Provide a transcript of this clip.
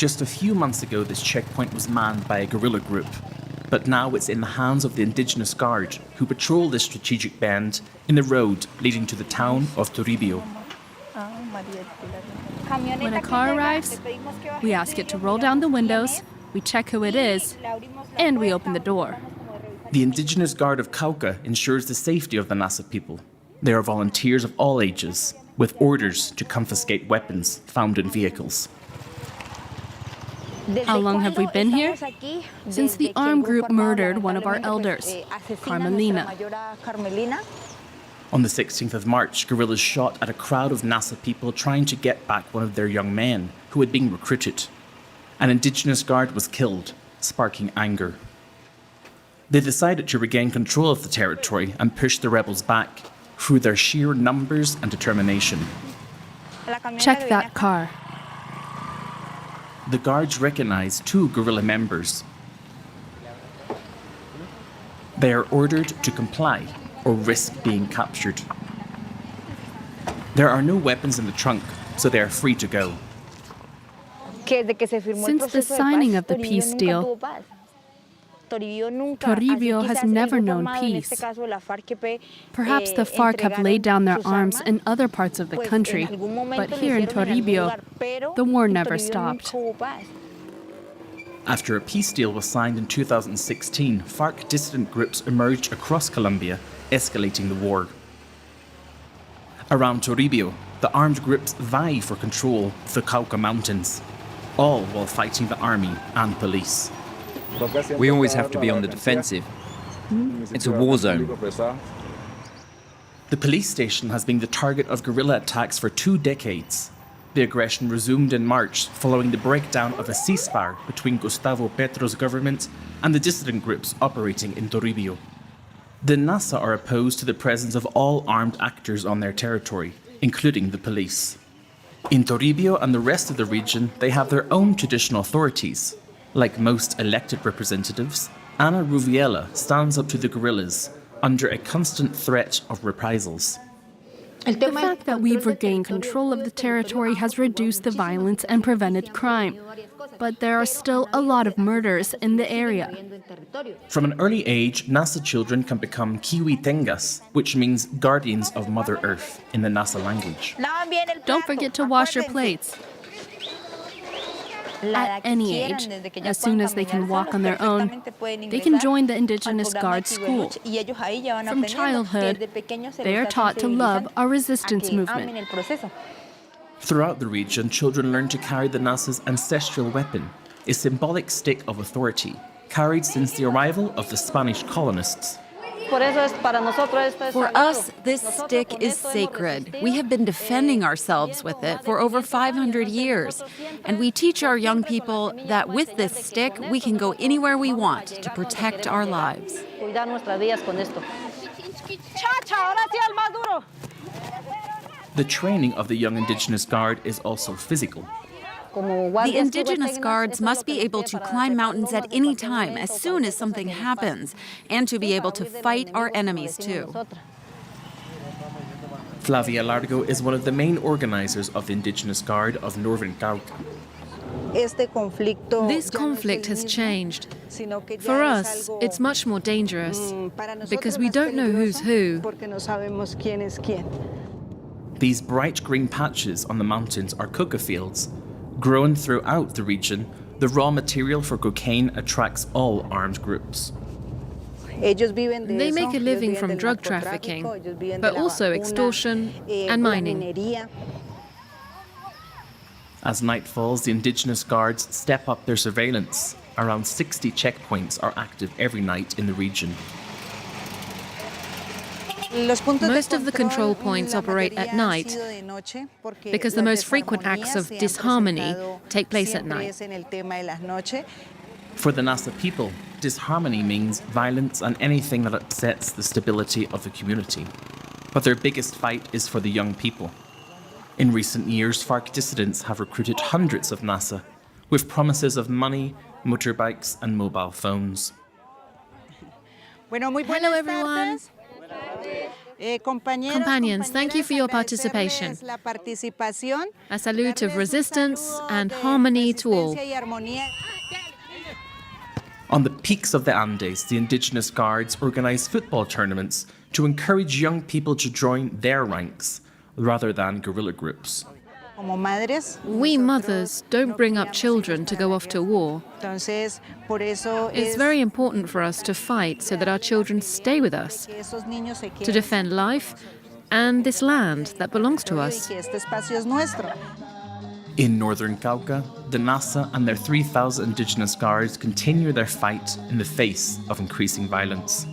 Just a few months ago, this checkpoint was manned by a guerrilla group, but now it's in the hands of the Indigenous Guard, who patrol this strategic bend in the road leading to the town of Toribio. When a car arrives, we ask it to roll down the windows, we check who it is, and we open the door. The Indigenous Guard of Cauca ensures the safety of the Nasa people. They are volunteers of all ages, with orders to confiscate weapons found in vehicles. How long have we been here? Since the armed group murdered one of our elders, Carmelina. On the 16th of March, guerrillas shot at a crowd of Nasa people trying to get back one of their young men who had been recruited. An Indigenous Guard was killed, sparking anger. They decided to regain control of the territory and push the rebels back through their sheer numbers and determination. Check that car. The guards recognize 2 guerrilla members. They are ordered to comply or risk being captured. There are no weapons in the trunk, so they are free to go. Since the signing of the peace deal, Toribio has never known peace. Perhaps the FARC have laid down their arms in other parts of the country, but here in Toribio, the war never stopped. After a peace deal was signed in 2016, FARC dissident groups emerged across Colombia, escalating the war. Around Toribio, the armed groups vie for control of the Cauca Mountains, all while fighting the army and police. We always have to be on the defensive. It's a war zone. The police station has been the target of guerrilla attacks for 2 decades. The aggression resumed in March following the breakdown of a ceasefire between Gustavo Petro's government and the dissident groups operating in Toribio. The Nasa are opposed to the presence of all armed actors on their territory, including the police. In Toribio and the rest of the region, they have their own traditional authorities. Like most elected representatives, Ana Ruviela stands up to the guerrillas under a constant threat of reprisals. The fact that we've regained control of the territory has reduced the violence and prevented crime. But there are still a lot of murders in the area. From an early age, Nasa children can become Kiwitengas, which means guardians of Mother Earth in the Nasa language. Don't forget to wash your plates. At any age, as soon as they can walk on their own, they can join the Indigenous Guards school. From childhood, they are taught to love our resistance movement. Throughout the region, children learn to carry the Nasa's ancestral weapon, a symbolic stick of authority, carried since the arrival of the Spanish colonists. For us, this stick is sacred. We have been defending ourselves with it for over 500 years. And we teach our young people that with this stick, we can go anywhere we want to protect our lives. The training of the young Indigenous Guard is also physical. The Indigenous Guards must be able to climb mountains at any time as soon as something happens, and to be able to fight our enemies too. Flavia Largo is one of the main organizers of the Indigenous Guard of Northern Cauca. This conflict has changed. For us, it's much more dangerous because we don't know who's who. These bright green patches on the mountains are coca fields. Grown throughout the region, the raw material for cocaine attracts all armed groups. They make a living from drug trafficking, but also extortion and mining. As night falls, the Indigenous Guards step up their surveillance. Around 60 checkpoints are active every night in the region. Most of the control points operate at night because the most frequent acts of disharmony take place at night. For the Nasa people, disharmony means violence and anything that upsets the stability of the community. But their biggest fight is for the young people. In recent years, FARC dissidents have recruited hundreds of Nasa, with promises of money, motorbikes and mobile phones. Hello, everyone. Companions, thank you for your participation. A salute of resistance and harmony to all. On the peaks of the Andes, the Indigenous Guards organize football tournaments to encourage young people to join their ranks rather than guerrilla groups. We mothers don't bring up children to go off to war. It's very important for us to fight so that our children stay with us, to defend life and this land that belongs to us. In northern Cauca, the Nasa and their 3,000 Indigenous Guards continue their fight in the face of increasing violence.